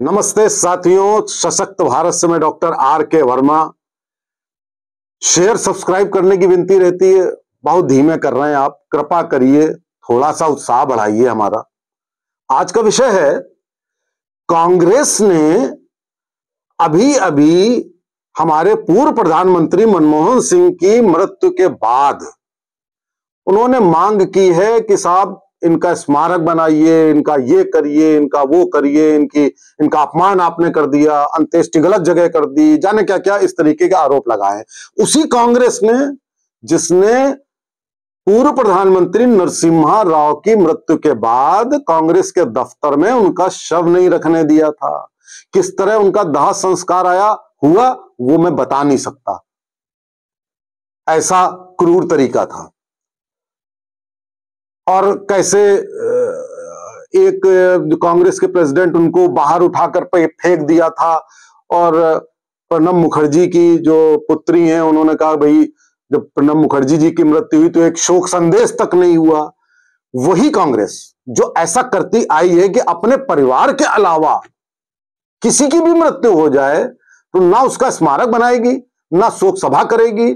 नमस्ते साथियों, सशक्त भारत से मैं डॉक्टर आर के वर्मा। शेयर सब्सक्राइब करने की विनती रहती है, बहुत धीमे कर रहे हैं आप, कृपा करिए, थोड़ा सा उत्साह बढ़ाइए हमारा। आज का विषय है, कांग्रेस ने अभी अभी हमारे पूर्व प्रधानमंत्री मनमोहन सिंह की मृत्यु के बाद उन्होंने मांग की है कि साहब इनका स्मारक बनाइए, इनका ये करिए, इनका वो करिए, इनका अपमान आपने कर दिया, अंत्येष्टि गलत जगह कर दी, जाने क्या क्या इस तरीके के आरोप लगाए। उसी कांग्रेस ने जिसने पूर्व प्रधानमंत्री नरसिम्हा राव की मृत्यु के बाद कांग्रेस के दफ्तर में उनका शव नहीं रखने दिया था। किस तरह उनका दाह संस्कार हुआ वो मैं बता नहीं सकता, ऐसा क्रूर तरीका था। और कैसे एक कांग्रेस के प्रेसिडेंट उनको बाहर उठाकर फेंक दिया था। और प्रणब मुखर्जी की जो पुत्री हैं, उन्होंने कहा भाई जब प्रणब मुखर्जी जी की मृत्यु हुई तो एक शोक संदेश तक नहीं हुआ। वही कांग्रेस जो ऐसा करती आई है कि अपने परिवार के अलावा किसी की भी मृत्यु हो जाए तो ना उसका स्मारक बनाएगी, ना शोक सभा करेगी,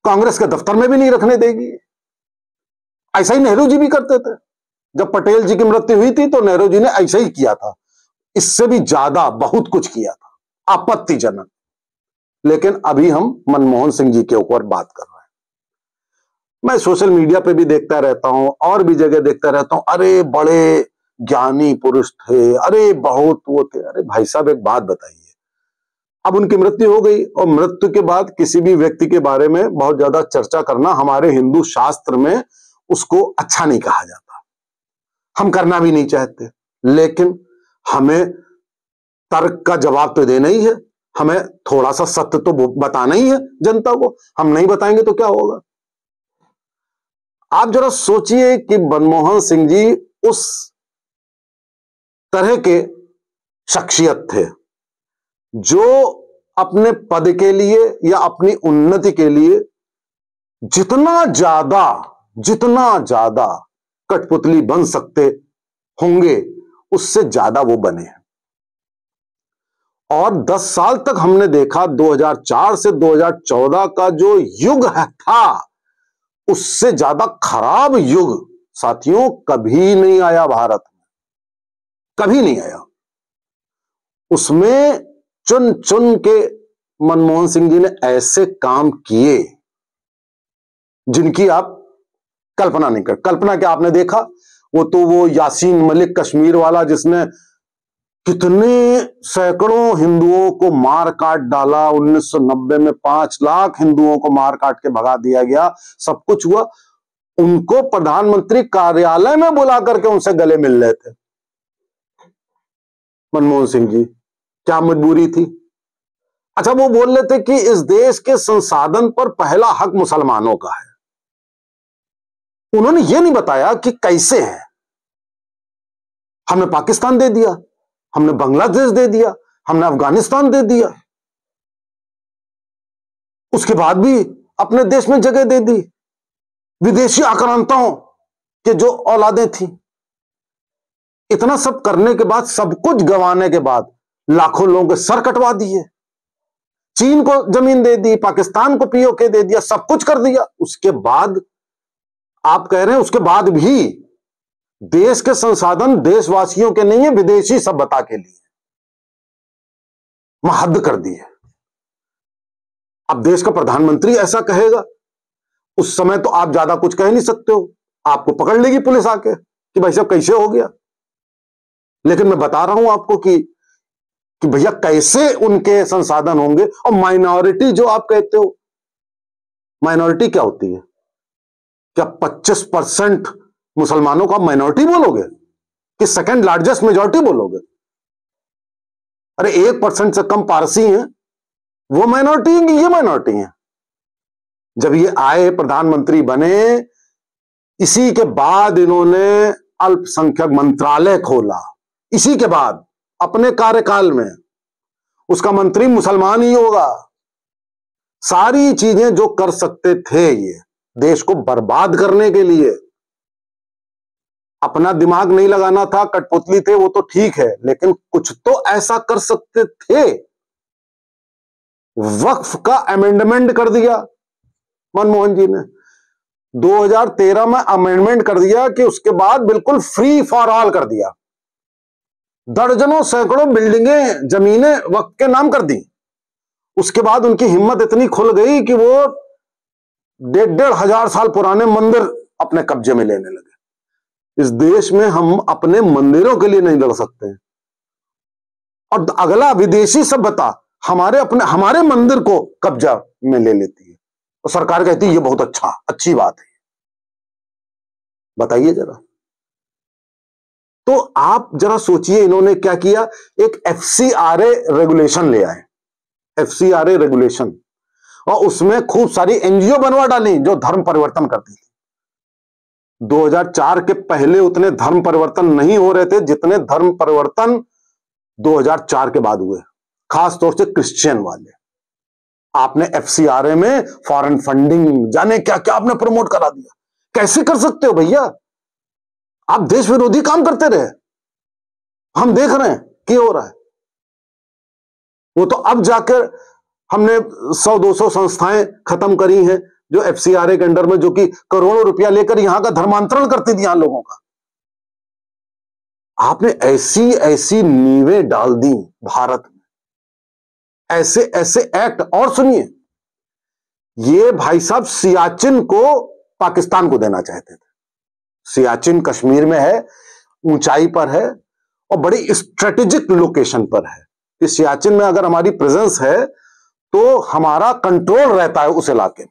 कांग्रेस के दफ्तर में भी नहीं रखने देगी। ऐसा ही नेहरू जी भी करते थे। जब पटेल जी की मृत्यु हुई थी तो नेहरू जी ने ऐसा ही किया था, इससे भी ज्यादा बहुत कुछ किया था, आपत्तिजनक। लेकिन अभी हम मनमोहन सिंह जी के ऊपर बात कर रहे हैं। मैं सोशल मीडिया पे भी देखता रहता हूं और भी जगह देखता रहता हूं, अरे बड़े ज्ञानी पुरुष थे, अरे बहुत वो थे। अरे भाई साहब एक बात बताइए, अब उनकी मृत्यु हो गई और मृत्यु के बाद किसी भी व्यक्ति के बारे में बहुत ज्यादा चर्चा करना हमारे हिंदू शास्त्र में उसको अच्छा नहीं कहा जाता, हम करना भी नहीं चाहते। लेकिन हमें तर्क का जवाब तो देना ही है, हमें थोड़ा सा सत्य तो बताना ही है जनता को। हम नहीं बताएंगे तो क्या होगा। आप जरा सोचिए कि मनमोहन सिंह जी उस तरह के शख्सियत थे जो अपने पद के लिए या अपनी उन्नति के लिए जितना ज्यादा कठपुतली बन सकते होंगे उससे ज्यादा वो बने। और 10 साल तक हमने देखा, 2004 से 2014 का जो युग था उससे ज्यादा खराब युग साथियों कभी नहीं आया भारत में, कभी नहीं आया। उसमें चुन चुन के मनमोहन सिंह जी ने ऐसे काम किए जिनकी आप कल्पना नहीं कर। कल्पना क्या आपने देखा, वो यासीन मलिक कश्मीर वाला जिसने कितने सैकड़ों हिंदुओं को मार काट डाला। 1990 में 5 लाख हिंदुओं को मार काट के भगा दिया गया, सब कुछ हुआ। उनको प्रधानमंत्री कार्यालय में बुला करके उनसे गले मिल रहे थे मनमोहन सिंह जी। क्या मजबूरी थी। अच्छा, वो बोल रहे थे कि इस देश के संसाधन पर पहला हक मुसलमानों का है। उन्होंने ये नहीं बताया कि कैसे है। हमने पाकिस्तान दे दिया, हमने बांग्लादेश दे दिया, हमने अफगानिस्तान दे दिया, उसके बाद भी अपने देश में जगह दे दी विदेशी आक्रांताओं के जो औलादें थी। इतना सब करने के बाद, सब कुछ गंवाने के बाद लाखों लोगों के सर कटवा दिए, चीन को जमीन दे दी, पाकिस्तान को पीओके दे दिया, सब कुछ कर दिया। उसके बाद आप कह रहे हैं उसके बाद भी देश के संसाधन देशवासियों के नहीं है, विदेशी सभ्यता के लिए। हद कर दी है। अब देश का प्रधानमंत्री ऐसा कहेगा, उस समय तो आप ज्यादा कुछ कह नहीं सकते हो, आपको पकड़ लेगी पुलिस आके कि भाई साहब कैसे हो गया। लेकिन मैं बता रहा हूं आपको कि भैया कैसे उनके संसाधन होंगे। और माइनॉरिटी जो आप कहते हो, माइनॉरिटी क्या होती है? क्या 25% मुसलमानों को आप माइनॉरिटी बोलोगे कि सेकंड लार्जेस्ट मेजॉरिटी बोलोगे? अरे 1% से कम पारसी हैं, वो माइनॉरिटी है कि ये माइनॉरिटी है? जब ये आए प्रधानमंत्री बने, इसी के बाद इन्होंने अल्पसंख्यक मंत्रालय खोला। इसी के बाद अपने कार्यकाल में उसका मंत्री मुसलमान ही होगा। सारी चीजें जो कर सकते थे ये देश को बर्बाद करने के लिए, अपना दिमाग नहीं लगाना था, कठपुतली थे, वो तो ठीक है, लेकिन कुछ तो ऐसा कर सकते थे। वक्फ का अमेंडमेंट कर दिया मनमोहन जी ने, 2013 में अमेंडमेंट कर दिया कि उसके बाद बिल्कुल फ्री फॉर ऑल कर दिया। दर्जनों सैकड़ों बिल्डिंगें, जमीनें वक्फ के नाम कर दी। उसके बाद उनकी हिम्मत इतनी खुल गई कि वो 1,500 साल पुराने मंदिर अपने कब्जे में लेने लगे। इस देश में हम अपने मंदिरों के लिए नहीं लड़ सकते, और अगला विदेशी सभ्यता हमारे मंदिर को कब्जा में ले लेती है, तो सरकार कहती है ये बहुत अच्छी बात है। बताइए जरा। तो आप जरा सोचिए, इन्होंने क्या किया, एक FCRA रेगुलेशन ले आए, FCRA रेगुलेशन, और उसमें खूब सारी NGO बनवा डाली जो धर्म परिवर्तन करती थी। 2004 के पहले उतने धर्म परिवर्तन नहीं हो रहे थे जितने धर्म परिवर्तन 2004 के बाद हुए, खासतौर से क्रिश्चियन वाले। आपने FCRA में फॉरेन फंडिंग, जाने क्या क्या आपने प्रमोट करा दिया। कैसे कर सकते हो भैया? आप देश विरोधी काम करते रहे, हम देख रहे हैं क्या हो रहा है। वो तो अब जाकर हमने 100-200 संस्थाएं खत्म करी हैं जो FCRA के अंडर में, जो कि करोड़ों रुपया लेकर यहां का धर्मांतरण करती थी यहां लोगों का। आपने ऐसी ऐसी नींवें डाल दी भारत में, ऐसे ऐसे एक्ट। और सुनिए, ये भाई साहब सियाचिन को पाकिस्तान को देना चाहते थे। सियाचिन कश्मीर में है, ऊंचाई पर है और बड़ी स्ट्रेटेजिक लोकेशन पर है। इस सियाचिन में अगर हमारी प्रेजेंस है तो हमारा कंट्रोल रहता है उस इलाके में,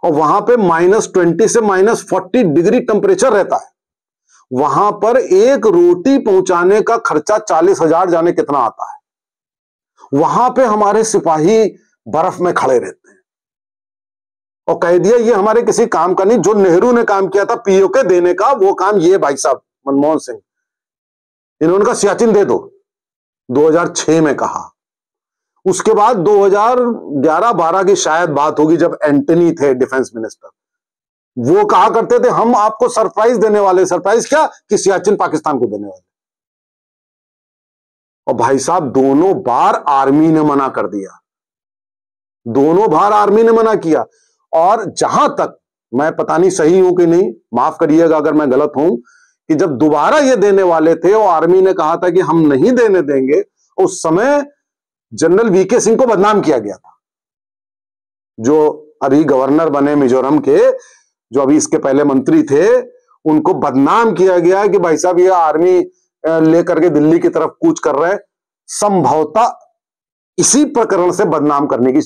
और वहां पे -20 से -40 डिग्री टेम्परेचर रहता है। वहां पर एक रोटी पहुंचाने का खर्चा 40,000 जाने कितना आता है। वहां पे हमारे सिपाही बर्फ में खड़े रहते हैं, और कह दिया ये हमारे किसी काम का नहीं। जो नेहरू ने काम किया था POK देने का, वो काम ये भाई साहब मनमोहन सिंह, इन्होंने कहा सियाचिन दे दो, 2006 में कहा। उसके बाद 2011-12 की शायद बात होगी, जब एंटनी थे डिफेंस मिनिस्टर, वो कहा करते थे हम आपको सरप्राइज देने वाले। सरप्राइज क्या कि सियाचिन पाकिस्तान को देने वाले। और भाई साहब दोनों बार आर्मी ने मना कर दिया, दोनों बार आर्मी ने मना किया। और जहां तक, मैं पता नहीं सही हूं कि नहीं, माफ करिएगा अगर मैं गलत हूं, कि जब दोबारा ये देने वाले थे और आर्मी ने कहा था कि हम नहीं देने देंगे, उस समय जनरल VK सिंह को बदनाम किया गया था, जो अभी गवर्नर बने मिजोरम के, जो अभी इसके पहले मंत्री थे। उनको बदनाम किया गया कि भाई साहब ये आर्मी लेकर के दिल्ली की तरफ कूच कर रहे हैं। संभवतः इसी प्रकरण से बदनाम करने की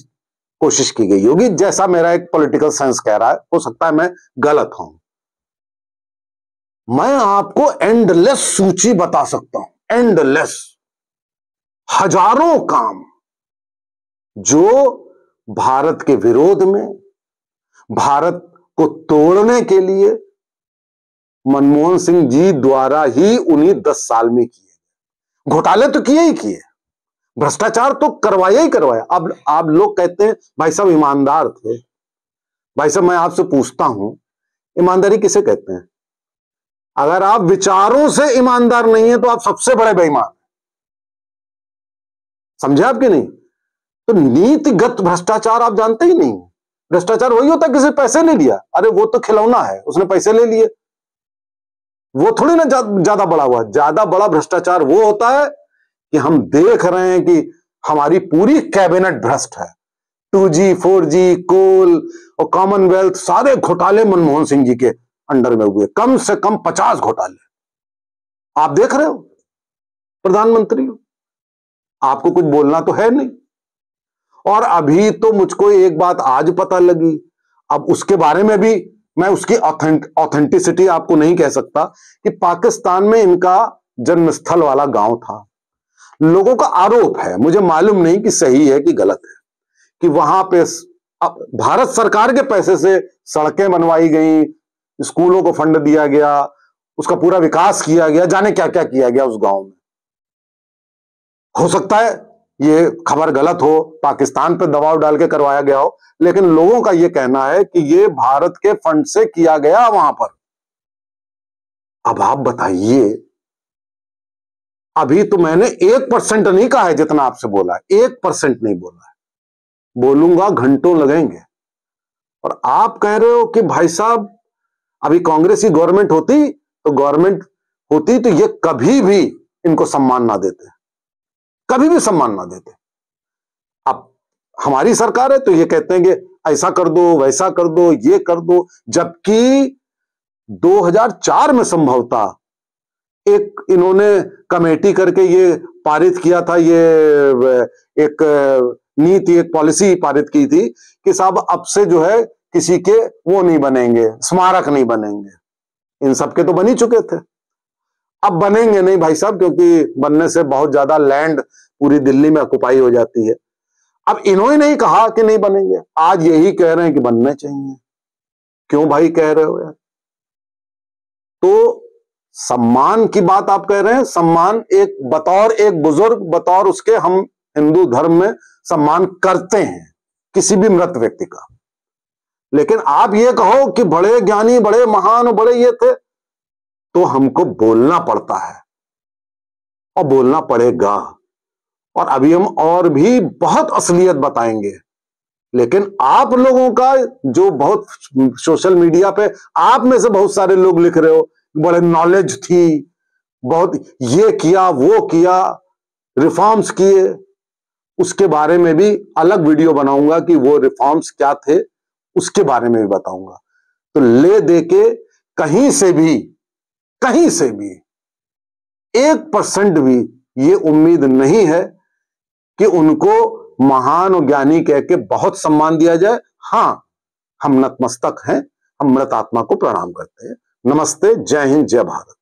कोशिश की गई होगी, जैसा मेरा एक पॉलिटिकल साइंस कह रहा है। हो सकता है मैं गलत हूं। मैं आपको एंडलेस सूची बता सकता हूं, एंडलेस, हजारों काम जो भारत के विरोध में, भारत को तोड़ने के लिए मनमोहन सिंह जी द्वारा ही उन्हीं 10 साल में किए। घोटाले तो किए ही किए, भ्रष्टाचार तो करवाया ही करवाया। अब आप लोग कहते हैं भाई साहब ईमानदार थे। भाई साहब मैं आपसे पूछता हूं, ईमानदारी किसे कहते हैं? अगर आप विचारों से ईमानदार नहीं है तो आप सबसे बड़े बेईमान हैं। समझे आप कि नहीं? तो नीतिगत भ्रष्टाचार आप जानते ही नहीं। भ्रष्टाचार वही होता है किसी पैसे नहीं लिया, अरे वो तो खिलौना है, उसने पैसे ले लिए, वो थोड़ी ना ज्यादा बड़ा हुआ। ज्यादा बड़ा भ्रष्टाचार वो होता है कि हम देख रहे हैं कि हमारी पूरी कैबिनेट भ्रष्ट है। 2G 4G कोल और कॉमनवेल्थ, सारे घोटाले मनमोहन सिंह जी के अंडर में हुए, कम से कम 50 घोटाले। आप देख रहे हो, प्रधानमंत्री हो, आपको कुछ बोलना तो है नहीं। और अभी तो मुझको एक बात आज पता लगी, अब उसके बारे में भी मैं उसकी ऑथेंटिसिटी आपको नहीं कह सकता, कि पाकिस्तान में इनका जन्मस्थल वाला गांव था। लोगों का आरोप है, मुझे मालूम नहीं कि सही है कि गलत है, कि वहां पे भारत सरकार के पैसे से सड़कें बनवाई गई, स्कूलों को फंड दिया गया, उसका पूरा विकास किया गया, जाने क्या क्या किया गया उस गांव में। हो सकता है ये खबर गलत हो, पाकिस्तान पर दबाव डाल के करवाया गया हो, लेकिन लोगों का यह कहना है कि ये भारत के फंड से किया गया वहां पर। अब आप बताइए, अभी तो मैंने 1% नहीं कहा है जितना आपसे बोला है, 1% नहीं बोला है, बोलूंगा घंटों लगेंगे। और आप कह रहे हो कि भाई साहब अभी कांग्रेस की गवर्नमेंट होती तो ये कभी भी इनको सम्मान ना देते, कभी भी सम्मान ना देते। अब हमारी सरकार है तो ये कहते हैं कि ऐसा कर दो, वैसा कर दो, ये कर दो, जबकि 2004 में संभवतः एक इन्होंने कमेटी करके ये पारित किया था, ये एक नीति, एक पॉलिसी पारित की थी कि साहब अब से जो है किसी के वो नहीं बनेंगे, स्मारक नहीं बनेंगे। इन सब के तो बन ही चुके थे, अब बनेंगे नहीं भाई साहब, क्योंकि बनने से बहुत ज्यादा लैंड पूरी दिल्ली में ऑक्युपाई हो जाती है। अब इन्होंने नहीं कहा कि नहीं बनेंगे, आज यही कह रहे हैं कि बनने चाहिए। क्यों भाई कह रहे हो यार? तो सम्मान की बात आप कह रहे हैं, सम्मान एक बतौर एक बुजुर्ग, बतौर उसके हम हिंदू धर्म में सम्मान करते हैं किसी भी मृत व्यक्ति का। लेकिन आप ये कहो कि बड़े ज्ञानी, बड़े महान, बड़े ये थे, तो हमको बोलना पड़ता है और बोलना पड़ेगा। और अभी हम और भी बहुत असलियत बताएंगे। लेकिन आप लोगों का जो बहुत सोशल मीडिया पे आप में से बहुत सारे लोग लिख रहे हो, बड़े नॉलेज थी, बहुत ये किया, वो किया, रिफॉर्म्स किए, उसके बारे में भी अलग वीडियो बनाऊंगा कि वो रिफॉर्म्स क्या थे, उसके बारे में भी बताऊंगा। तो ले दे के कहीं से भी 1% भी ये उम्मीद नहीं है कि उनको महान और ज्ञानी कह के बहुत सम्मान दिया जाए। हां, हम नतमस्तक हैं, हम मृत आत्मा को प्रणाम करते हैं। नमस्ते, जय हिंद, जय भारत।